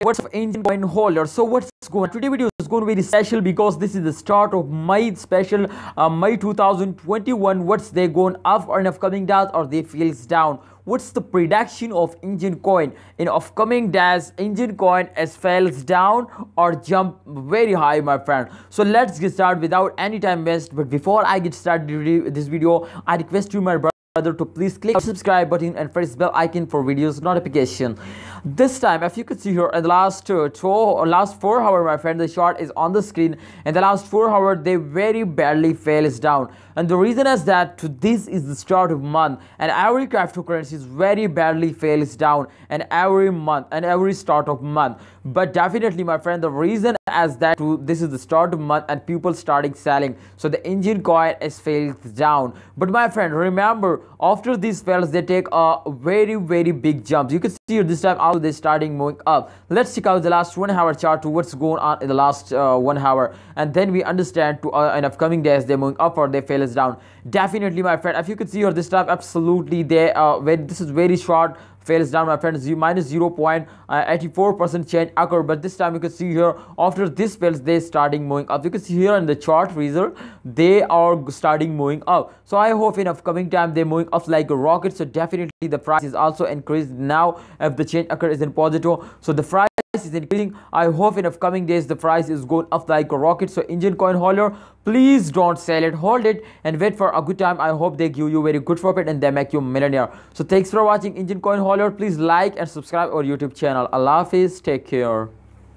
What's up, Enjin Coin holder? So what's going on? Today video is going to be very special because this is the start of May special, May 2021. What's they going up or in upcoming days, or they feels down? What's the prediction of Enjin Coin in upcoming days? Enjin Coin as fails down or jump very high, my friend. So let's get started without any time waste. But before I get started with this video, I request you, my brother, to please click the subscribe button and press bell icon for videos notification. This time, if you could see here, in the last 4 hours, my friend, the chart is on the screen. In the last 4 hours, they very badly fails down, and the reason is that this is the start of month, and every cryptocurrency is very badly fails down, and every month and every start of month. But definitely, my friend, the reason as that this is the start of month and people starting selling, so the Enjin coin is fails down. But my friend, remember, after these fails, they take a very big jump. You can see here this time also they starting moving up. Let's check out the last 1 hour chart to what's going on in the last 1 hour, and then we understand to in upcoming days they're moving up or they fails down. Definitely, my friend, if you could see here this time, absolutely they this is very short fails down, my friends. Minus 0.84% change occur, but this time you can see here after this fails they starting moving up. You can see here in the chart result they are starting moving up. So I hope in upcoming time they're moving up like a rocket. So definitely the price is also increased now if the change occur is in positive, so the price is increasing. I hope in upcoming days the price is going up like a rocket. So Enjin coin holder, please don't sell it, hold it and wait for a good time. I hope they give you very good profit and they make you millionaire. So thanks for watching Enjin coin holder. Please like and subscribe our YouTube channel. Allah Hafiz, take care.